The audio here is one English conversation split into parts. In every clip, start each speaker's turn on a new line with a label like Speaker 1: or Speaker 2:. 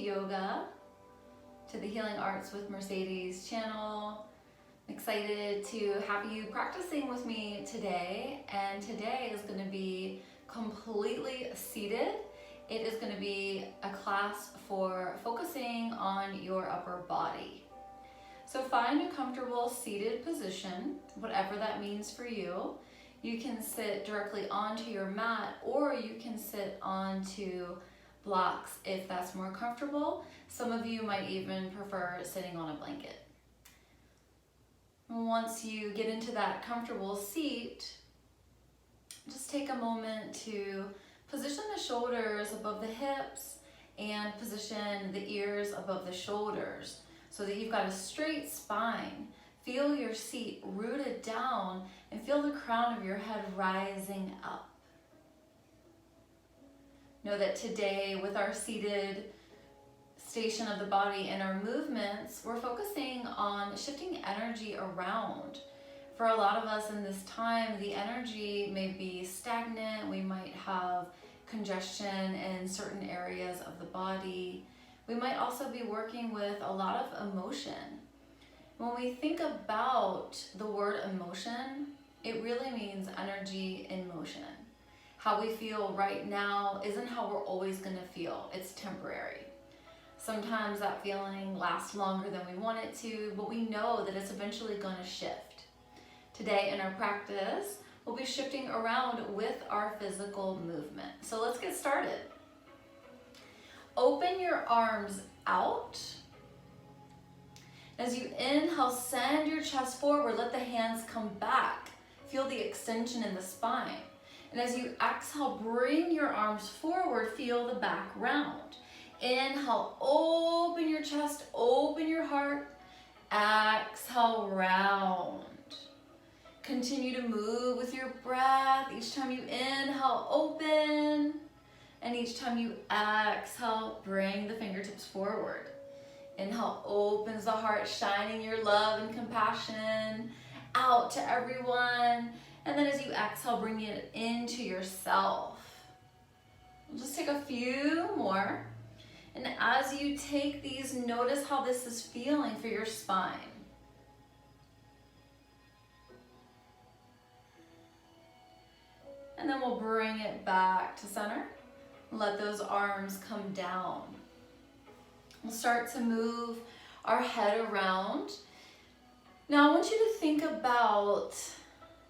Speaker 1: yoga to the Healing Arts with Mercedes channel. I'm excited to have you practicing with me today, and today is going to be completely seated. It is going to be a class for focusing on your upper body. So find a comfortable seated position, whatever that means for you. You can sit directly onto your mat, or you can sit onto blocks if that's more comfortable. Some of you might even prefer sitting on a blanket. Once you get into that comfortable seat, just take a moment to position the shoulders above the hips and position the ears above the shoulders so that you've got a straight spine. Feel your seat rooted down and feel the crown of your head rising up. Know that today, with our seated station of the body and our movements, we're focusing on shifting energy around. For a lot of us in this time, the energy may be stagnant. We might have congestion in certain areas of the body. We might also be working with a lot of emotion. When we think about the word emotion, it really means energy in motion. How we feel right now isn't how we're always going to feel. It's temporary. Sometimes that feeling lasts longer than we want it to, but we know that it's eventually going to shift. Today in our practice, we'll be shifting around with our physical movement. So let's get started. Open your arms out. As you inhale, send your chest forward, let the hands come back. Feel the extension in the spine. And as you exhale, bring your arms forward, feel the back round. Inhale, open your chest, open your heart. Exhale, round. Continue to move with your breath. Each time you inhale, open. And each time you exhale, bring the fingertips forward. Inhale opens the heart, shining your love and compassion out to everyone. And then as you exhale, bring it into yourself. We'll just take a few more. And as you take these, notice how this is feeling for your spine. And then we'll bring it back to center. Let those arms come down. We'll start to move our head around. Now I want you to think about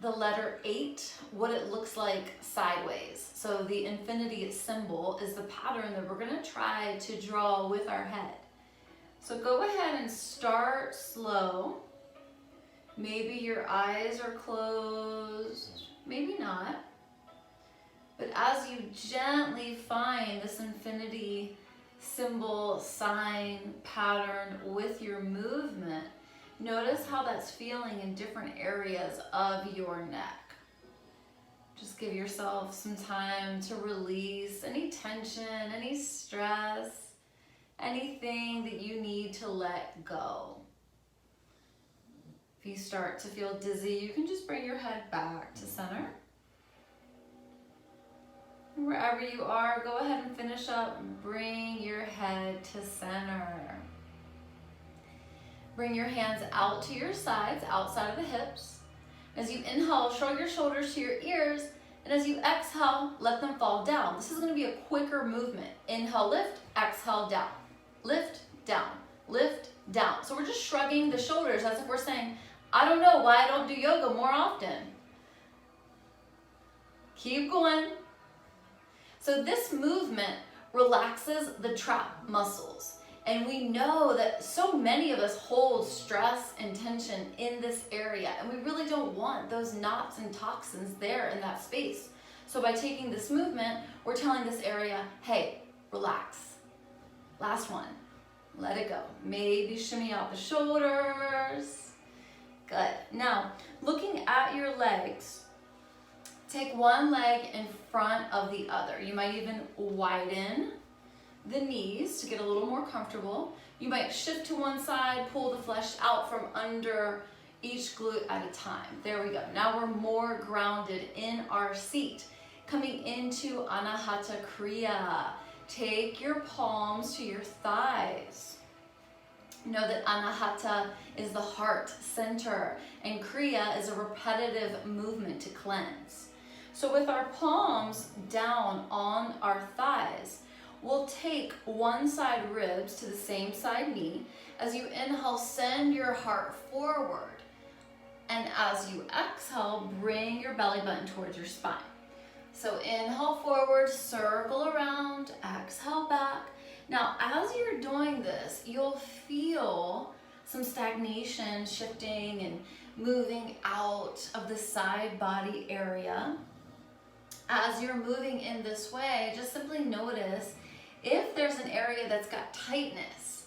Speaker 1: the letter 8, what it looks like sideways. So the infinity symbol is the pattern that we're going to try to draw with our head. So go ahead and start slow. Maybe your eyes are closed, maybe not. But as you gently find this infinity symbol, sign, pattern with your movement, notice how that's feeling in different areas of your neck. Just give yourself some time to release any tension, any stress, anything that you need to let go. If you start to feel dizzy, you can just bring your head back to center. Wherever you are, go ahead and finish up and bring your head to center. Bring your hands out to your sides, outside of the hips. As you inhale, shrug your shoulders to your ears, and as you exhale, let them fall down. This is going to be a quicker movement. Inhale, lift, exhale, down. Lift, down, lift, down. So we're just shrugging the shoulders as if we're saying, I don't know why I don't do yoga more often. Keep going. So this movement relaxes the trap muscles. And we know that so many of us hold stress and tension in this area, and we really don't want those knots and toxins there in that space. So by taking this movement, we're telling this area, hey, relax. Last one, let it go. Maybe shimmy out the shoulders. Good. Now, looking at your legs, take one leg in front of the other. You might even widen the knees to get a little more comfortable. You might shift to one side, pull the flesh out from under each glute at a time. There we go. Now we're more grounded in our seat. Coming into Anahata Kriya. take your palms to your thighs. Know that Anahata is the heart center and Kriya is a repetitive movement to cleanse. So with our palms down on our thighs, we'll take one side ribs to the same side knee. As you inhale, send your heart forward. And as you exhale, bring your belly button towards your spine. So inhale forward, circle around, exhale back. Now, as you're doing this, you'll feel some stagnation shifting and moving out of the side body area. As you're moving in this way, just simply notice if there's an area that's got tightness.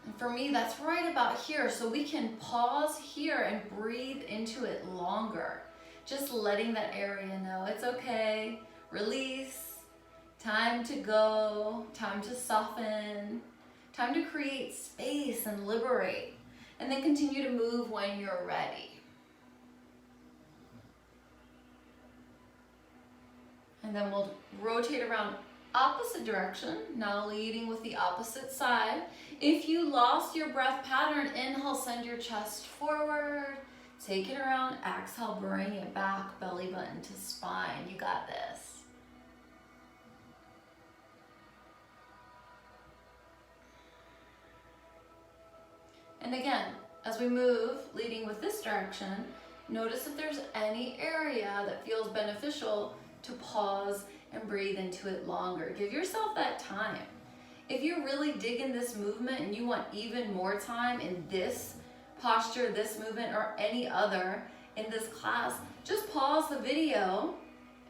Speaker 1: And for me, that's right about here. So we can pause here and breathe into it longer. Just letting that area know it's okay. Release. Time to go, time to soften, time to create space and liberate, and then continue to move when you're ready. And then we'll rotate around opposite direction, now leading with the opposite side. If you lost your breath pattern, inhale, send your chest forward, take it around, exhale, bring it back, belly button to spine. You got this. And again, as we move, leading with this direction, notice if there's any area that feels beneficial to pause and breathe into it longer. Give yourself that time. If you're really digging this movement and you want even more time in this posture, this movement, or any other in this class, just pause the video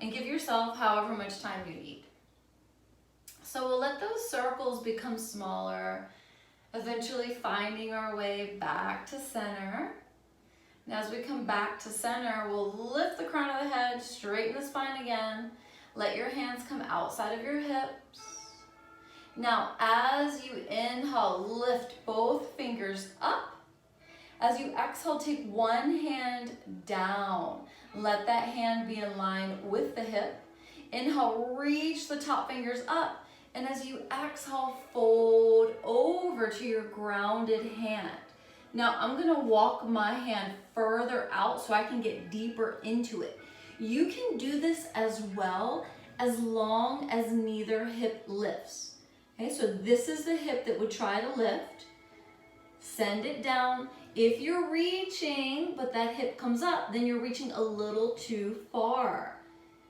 Speaker 1: and give yourself however much time you need. So we'll let those circles become smaller, eventually finding our way back to center. And as we come back to center, we'll lift the crown of the head, straighten the spine again. Let your hands come outside of your hips. Now, as you inhale, lift both fingers up. As you exhale, take one hand down. Let that hand be in line with the hip. Inhale, reach the top fingers up. And as you exhale, fold over to your grounded hand. Now I'm gonna walk my hand further out so I can get deeper into it. You can do this as well as long as neither hip lifts. Okay, so this is the hip that would try to lift. Send it down. If you're reaching, but that hip comes up, then you're reaching a little too far.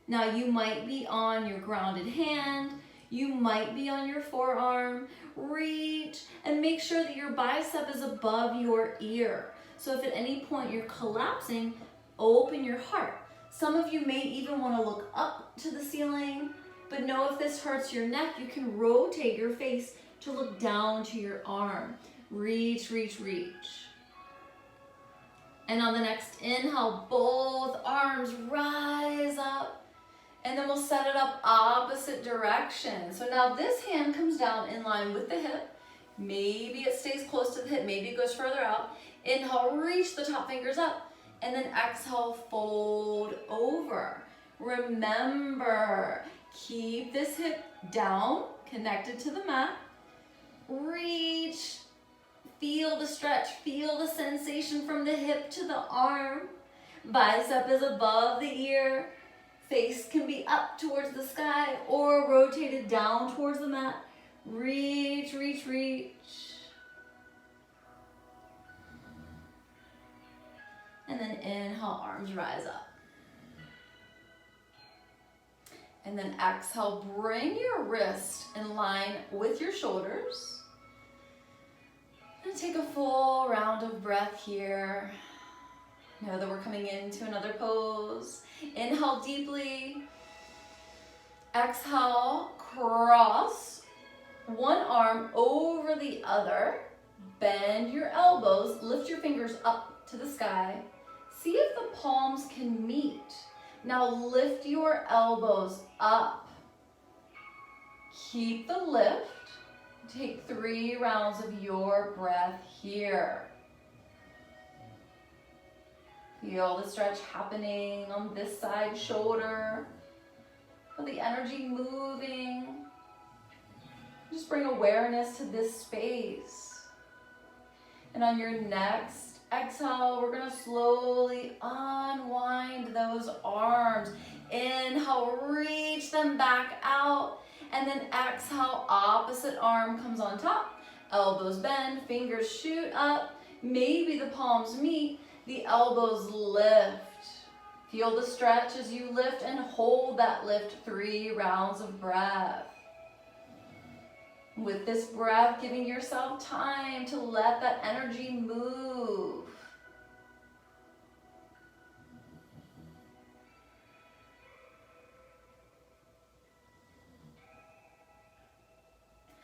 Speaker 1: Now you might be on your grounded hand, you might be on your forearm. Reach and make sure that your bicep is above your ear. So if at any point you're collapsing, open your heart. Some of you may even want to look up to the ceiling, but know if this hurts your neck, you can rotate your face to look down to your arm. Reach, reach, reach. And on the next inhale, both arms rise up. And then we'll set it up opposite direction. So now this hand comes down in line with the hip. Maybe it stays close to the hip, maybe it goes further out. Inhale, reach the top fingers up. And then exhale, fold over. Remember, keep this hip down, connected to the mat. Reach, feel the stretch, feel the sensation from the hip to the arm. Bicep is above the ear. Face can be up towards the sky or rotated down towards the mat. Reach, reach, reach. And then inhale, arms rise up. And then exhale, bring your wrist in line with your shoulders. And take a full round of breath here. Know that we're coming into another pose. Inhale deeply. Exhale, cross one arm over the other. Bend your elbows, lift your fingers up to the sky. See if the palms can meet. Now lift your elbows up. Keep the lift. Take 3 rounds of your breath here. Feel the stretch happening on this side shoulder. Feel the energy moving. Just bring awareness to this space. And on your next exhale, we're gonna slowly unwind those arms. Inhale, reach them back out. And then exhale, opposite arm comes on top. Elbows bend, fingers shoot up. Maybe the palms meet, the elbows lift. Feel the stretch as you lift and hold that lift 3 rounds of breath. With this breath, giving yourself time to let that energy move.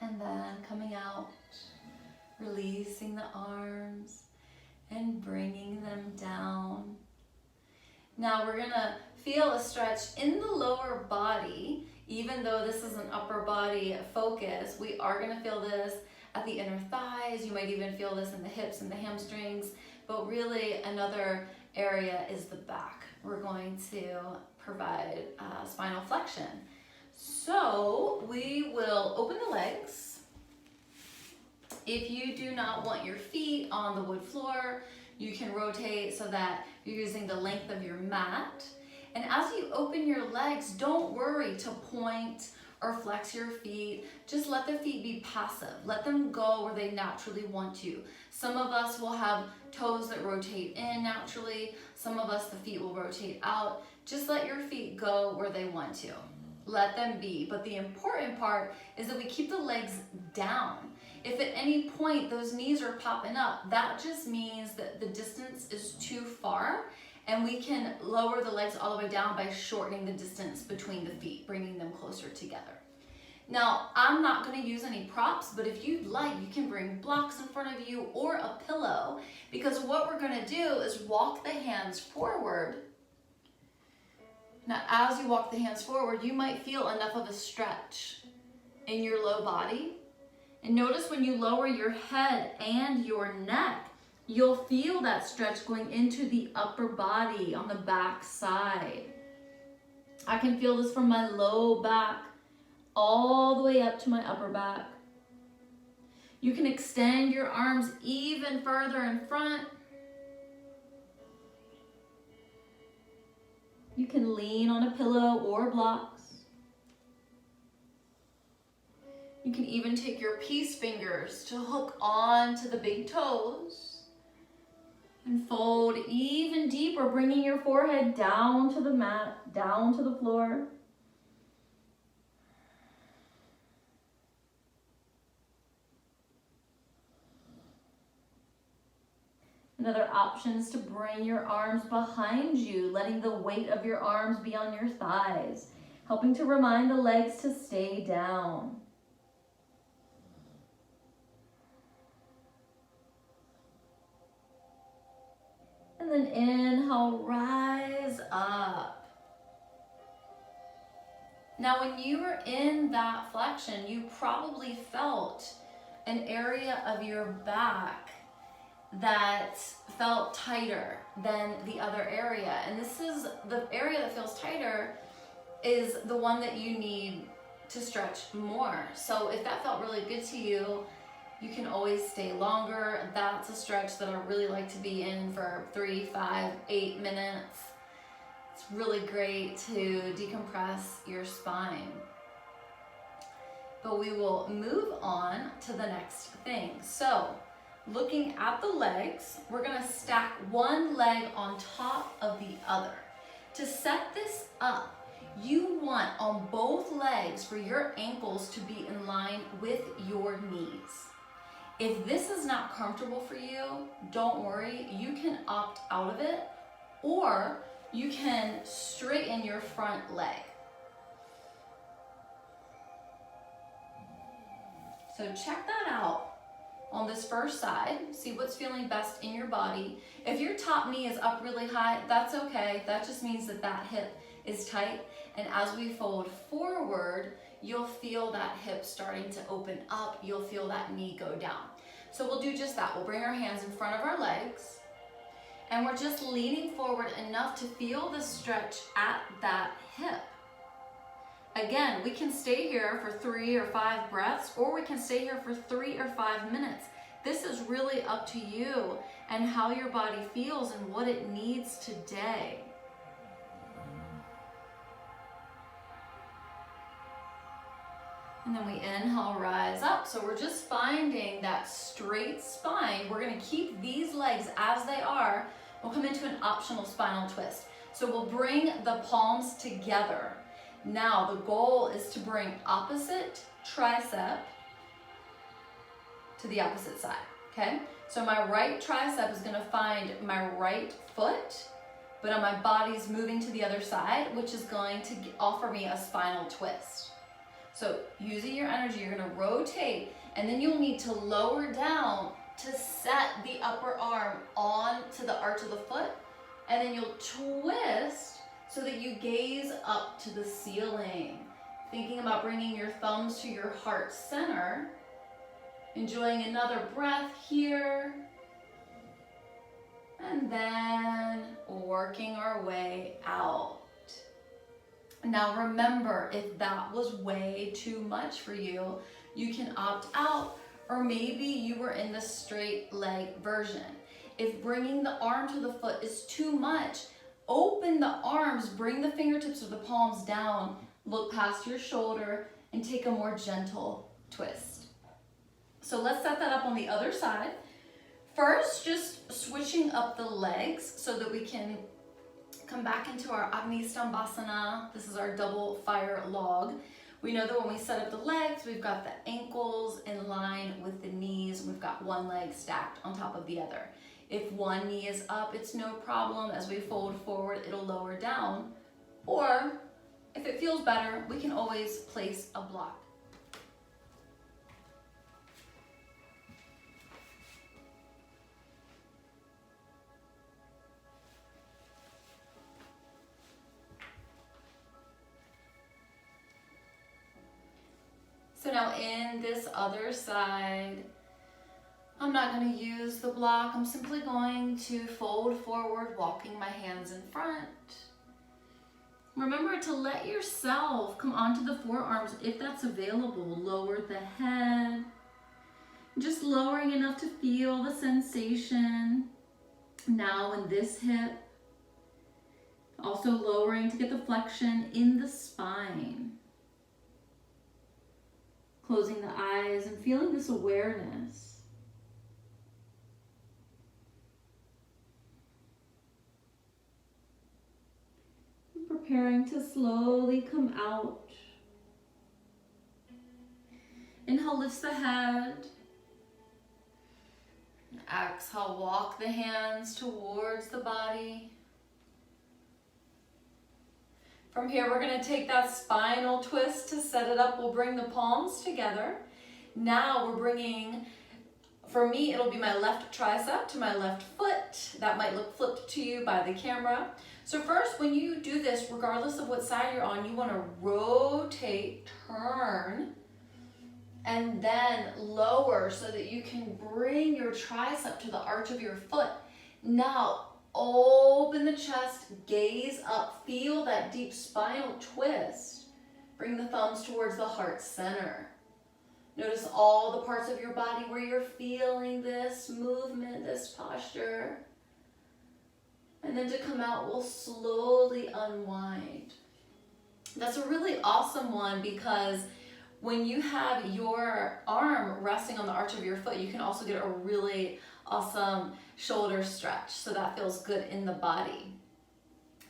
Speaker 1: And then coming out, releasing the arms and bringing them down. Now we're gonna feel a stretch in the lower body. Even though this is an upper body focus, we are gonna feel this at the inner thighs. You might even feel this in the hips and the hamstrings, but really another area is the back. We're going to provide spinal flexion. So we will open the legs. If you do not want your feet on the wood floor, you can rotate so that you're using the length of your mat. And as you open your legs, don't worry to point or flex your feet. Just let the feet be passive. Let them go where they naturally want to. Some of us will have toes that rotate in naturally. Some of us, the feet will rotate out. Just let your feet go where they want to. Let them be. But the important part is that we keep the legs down. If at any point those knees are popping up, that just means that the distance is too far, and we can lower the legs all the way down by shortening the distance between the feet, bringing them closer together. Now, I'm not going to use any props, but if you'd like, you can bring blocks in front of you or a pillow, because what we're going to do is walk the hands forward. Now, as you walk the hands forward, you might feel enough of a stretch in your low body. And notice when you lower your head and your neck, you'll feel that stretch going into the upper body on the back side. I can feel this from my low back all the way up to my upper back. You can extend your arms even further in front. You can lean on a pillow or blocks. You can even take your peace fingers to hook on to the big toes and fold even deeper, bringing your forehead down to the mat, down to the floor. Another option is to bring your arms behind you, letting the weight of your arms be on your thighs, helping to remind the legs to stay down. And then inhale, rise up. Now, when you were in that flexion, you probably felt an area of your back that felt tighter than the other area. And this is the area that feels tighter is the one that you need to stretch more. So if that felt really good to you, you can always stay longer. That's a stretch that I really like to be in for 3, 5, 8 minutes. It's really great to decompress your spine. But we will move on to the next thing. So looking at the legs, we're gonna stack one leg on top of the other. To set this up, you want on both legs for your ankles to be in line with your knees. If this is not comfortable for you, don't worry, you can opt out of it, or you can straighten your front leg. So check that out on this first side, see what's feeling best in your body. If your top knee is up really high, that's okay. That just means that that hip is tight. And as we fold forward, you'll feel that hip starting to open up. You'll feel that knee go down. So we'll do just that. We'll bring our hands in front of our legs, and we're just leaning forward enough to feel the stretch at that hip. Again, we can stay here for 3 or 5 breaths, or we can stay here for 3 or 5 minutes. This is really up to you and how your body feels and what it needs today. And then we inhale, rise up. So we're just finding that straight spine. We're gonna keep these legs as they are. We'll come into an optional spinal twist. So we'll bring the palms together. Now the goal is to bring opposite tricep to the opposite side, okay? So my right tricep is gonna find my right foot, but on my body's moving to the other side, which is going to offer me a spinal twist. So using your energy, you're gonna rotate, and then you'll need to lower down to set the upper arm onto the arch of the foot, and then you'll twist so that you gaze up to the ceiling. Thinking about bringing your thumbs to your heart center. Enjoying another breath here. And then working our way out. Now remember, if that was way too much for you, you can opt out, or maybe you were in the straight leg version. If bringing the arm to the foot is too much, open the arms, bring the fingertips or the palms down, look past your shoulder, and take a more gentle twist. So let's set that up on the other side. First, just switching up the legs so that we can come back into our Agni Stambhasana. This is our double fire log. We know that when we set up the legs, we've got the ankles in line with the knees. We've got one leg stacked on top of the other. If one knee is up, it's no problem. As we fold forward, it'll lower down. Or if it feels better, we can always place a block. So now in this other side, I'm not going to use the block. I'm simply going to fold forward, walking my hands in front. Remember to let yourself come onto the forearms if that's available. Lower the head. Just lowering enough to feel the sensation. Now in this hip. Also lowering to get the flexion in the spine. Closing the eyes and feeling this awareness. Preparing to slowly come out. Inhale, lifts the head. Exhale, walk the hands towards the body. From here, we're going to take that spinal twist to set it up. We'll bring the palms together. Now we're bringing, for me, it'll be my left tricep to my left foot. That might look flipped to you by the camera. So first, when you do this, regardless of what side you're on, you want to rotate, turn, and then lower so that you can bring your tricep to the arch of your foot. Now, open the chest, gaze up, feel that deep spinal twist. Bring the thumbs towards the heart center. Notice all the parts of your body where you're feeling this movement, this posture. And then to come out, we'll slowly unwind. That's a really awesome one because when you have your arm resting on the arch of your foot, you can also get a really awesome shoulder stretch. So that feels good in the body.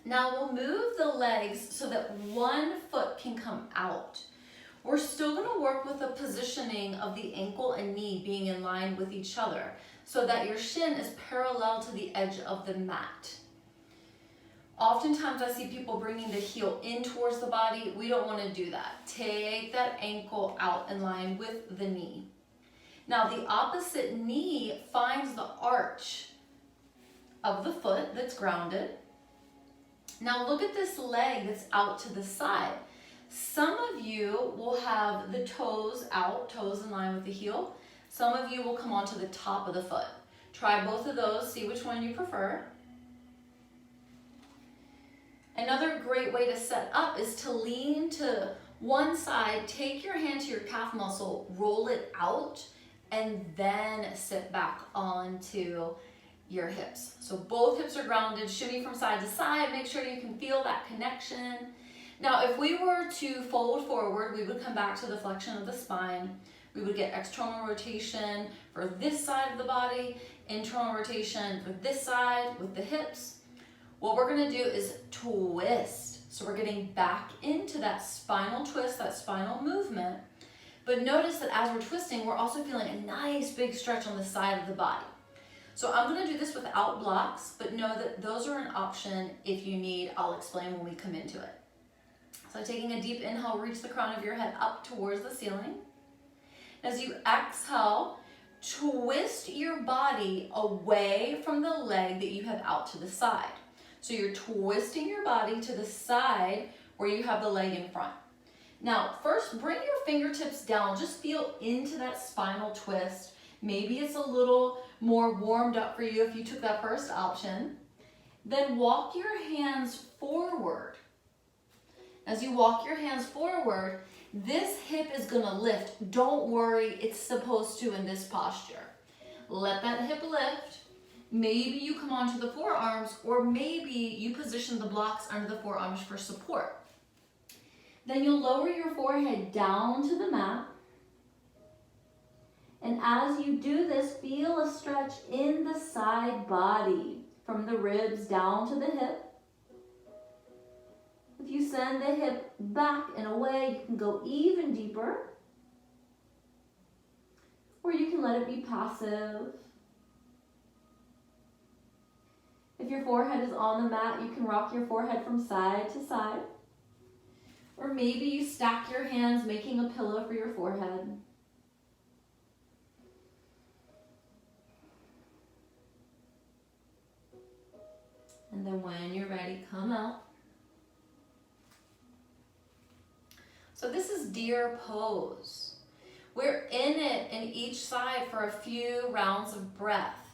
Speaker 1: Now we'll move the legs so that one foot can come out. We're still going to work with the positioning of the ankle and knee being in line with each other so that your shin is parallel to the edge of the mat. Oftentimes I see people bringing the heel in towards the body. We don't want to do that. Take that ankle out in line with the knee. Now the opposite knee finds the arch of the foot that's grounded. Now look at this leg that's out to the side. Some of you will have the toes out, toes in line with the heel. Some of you will come onto the top of the foot. Try both of those, see which one you prefer. Another great way to set up is to lean to one side, take your hand to your calf muscle, roll it out, and then sit back onto your hips. So both hips are grounded, shimmy from side to side, make sure you can feel that connection. Now, if we were to fold forward, we would come back to the flexion of the spine. We would get external rotation for this side of the body, internal rotation for this side with the hips. What we're gonna do is twist. So we're getting back into that spinal twist, that spinal movement. But notice that as we're twisting, we're also feeling a nice big stretch on the side of the body. So I'm gonna do this without blocks, but know that those are an option if you need. I'll explain when we come into it. So taking a deep inhale, reach the crown of your head up towards the ceiling. As you exhale, twist your body away from the leg that you have out to the side. So you're twisting your body to the side where you have the leg in front. Now, first bring your fingertips down, just feel into that spinal twist. Maybe it's a little more warmed up for you if you took that first option. Then walk your hands forward. As you walk your hands forward, this hip is gonna lift. Don't worry, it's supposed to in this posture. Let that hip lift. Maybe you come onto the forearms, or maybe you position the blocks under the forearms for support. Then you'll lower your forehead down to the mat. And as you do this, feel a stretch in the side body from the ribs down to the hip. If you send the hip back and away, you can go even deeper. Or you can let it be passive. If your forehead is on the mat, you can rock your forehead from side to side. Or maybe you stack your hands, making a pillow for your forehead. And then when you're ready, come out. So this is deer pose. We're in it in each side for a few rounds of breath.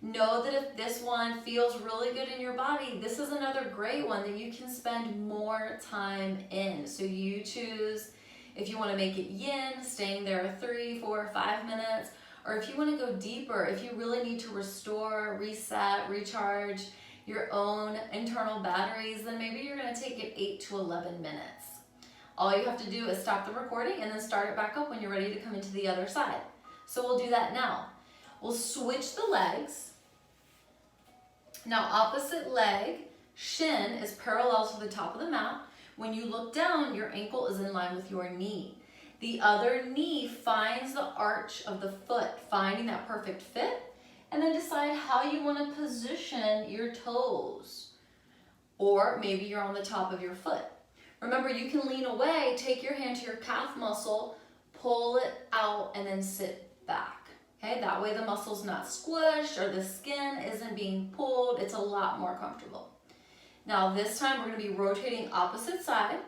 Speaker 1: Know that if this one feels really good in your body, this is another great one that you can spend more time in. So you choose if you want to make it yin, staying there 3, 4, 5 minutes, or if you want to go deeper, if you really need to restore, reset, recharge your own internal batteries, then maybe you're going to take it 8 to 11 minutes. All you have to do is stop the recording and then start it back up when you're ready to come into the other side. So we'll do that now. We'll switch the legs. Now opposite leg, shin is parallel to the top of the mat. When you look down, your ankle is in line with your knee. The other knee finds the arch of the foot, finding that perfect fit, and then decide how you want to position your toes. Or maybe you're on the top of your foot. Remember, you can lean away, take your hand to your calf muscle, pull it out, and then sit back. Okay, that way the muscle's not squished or the skin isn't being pulled. It's a lot more comfortable. Now this time we're going to be rotating opposite side.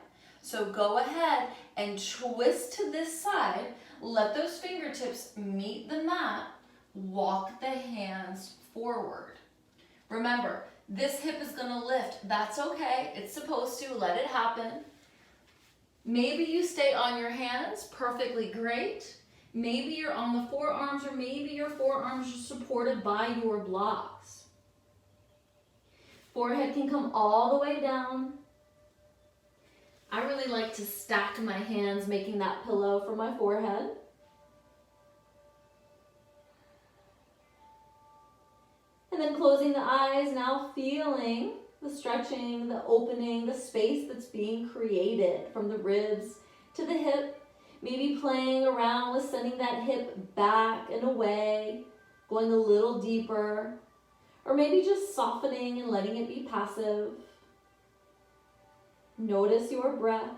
Speaker 1: So go ahead and twist to this side. Let those fingertips meet the mat. Walk the hands forward. Remember, this hip is going to lift. That's okay. It's supposed to. Let it happen. Maybe you stay on your hands. Perfectly great. Maybe you're on the forearms, or maybe your forearms are supported by your blocks. Forehead can come all the way down. I really like to stack my hands, making that pillow for my forehead. And then closing the eyes, now feeling the stretching, the opening, the space that's being created from the ribs to the hip. Maybe playing around with sending that hip back and away, going a little deeper, or maybe just softening and letting it be passive. Notice your breath.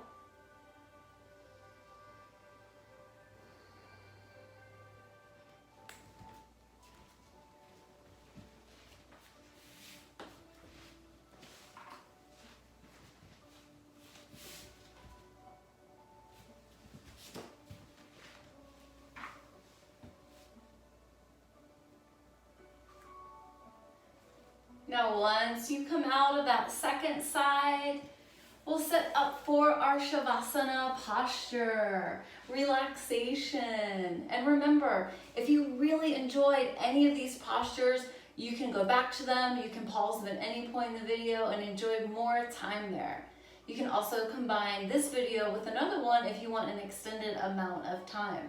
Speaker 1: Now once you come out of that second side, we'll set up for our Shavasana posture, relaxation. And remember, if you really enjoyed any of these postures, you can go back to them, you can pause them at any point in the video and enjoy more time there. You can also combine this video with another one if you want an extended amount of time.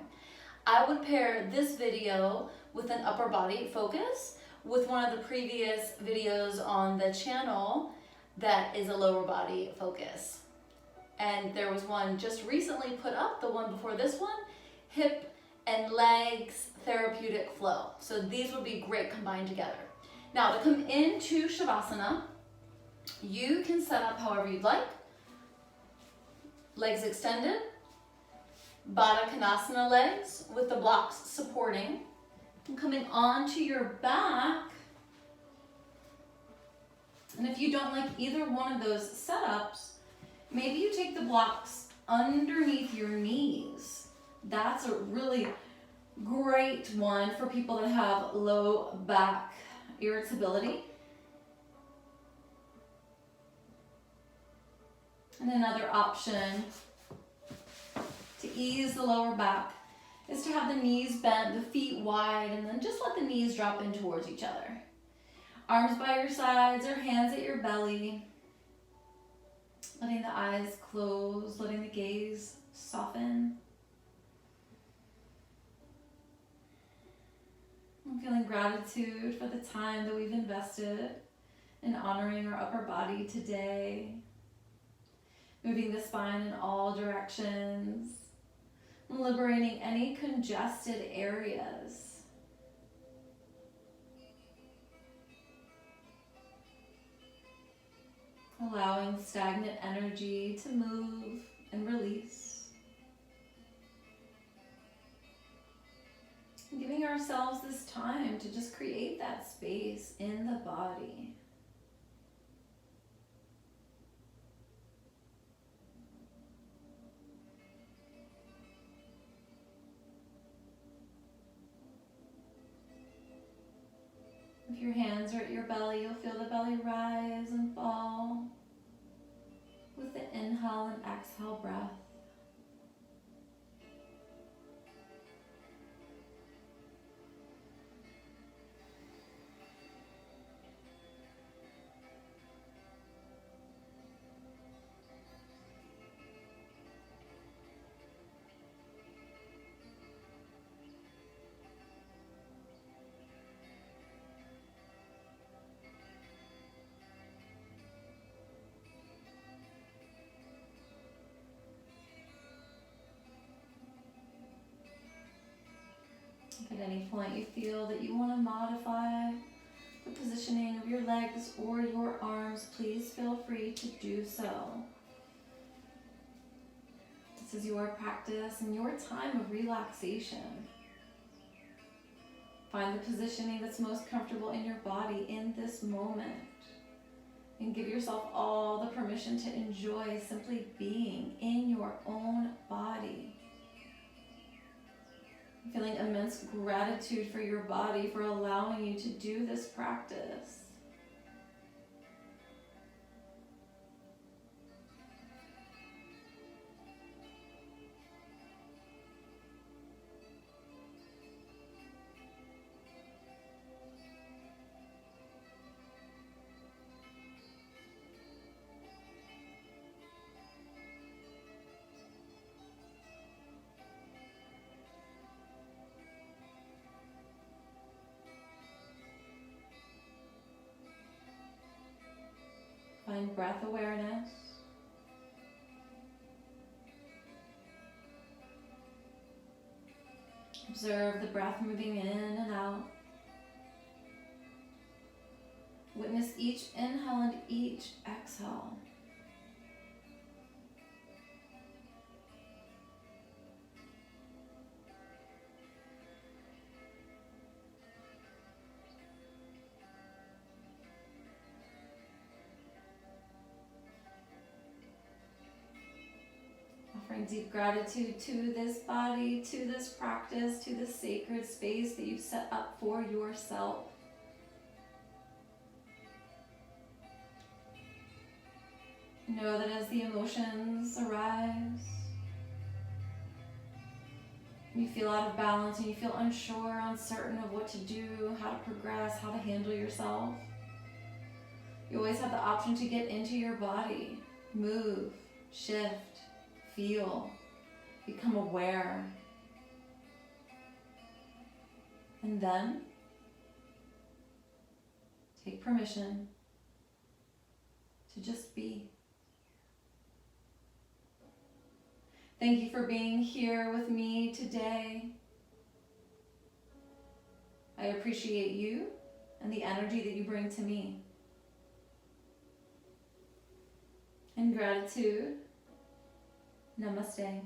Speaker 1: I would pair this video with an upper body focus with one of the previous videos on the channel that is a lower body focus. And there was one just recently put up, the one before this one, hip and legs therapeutic flow. So these would be great combined together. Now to come into Shavasana, you can set up however you'd like. Legs extended, Baddha Konasana legs with the blocks supporting. And coming onto your back. And if you don't like either one of those setups, maybe you take the blocks underneath your knees. That's a really great one for people that have low back irritability. And another option to ease the lower back is to have the knees bent, the feet wide, and then just let the knees drop in towards each other. Arms by your sides or hands at your belly. Letting the eyes close, letting the gaze soften. I'm feeling gratitude for the time that we've invested in honoring our upper body today. Moving the spine in all directions. Liberating any congested areas. Allowing stagnant energy to move and release. And giving ourselves this time to just create that space in the body. If your hands are at your belly, you'll feel the belly rise and fall with the inhale and exhale breath. If at any point you feel that you want to modify the positioning of your legs or your arms, please feel free to do so. This is your practice and your time of relaxation. Find the positioning that's most comfortable in your body in this moment. And give yourself all the permission to enjoy simply being in your own body. Feeling immense gratitude for your body for allowing you to do this practice. Find breath awareness. Observe the breath moving in and out. Witness each inhale and each exhale. Offering deep gratitude to this body, to this practice, to this sacred space that you've set up for yourself. Know that as the emotions arise, you feel out of balance and you feel unsure, uncertain of what to do, how to progress, how to handle yourself, you always have the option to get into your body, move, shift, feel, become aware. And then take permission to just be. Thank you for being here with me today. I appreciate you and the energy that you bring to me. In gratitude, namaste.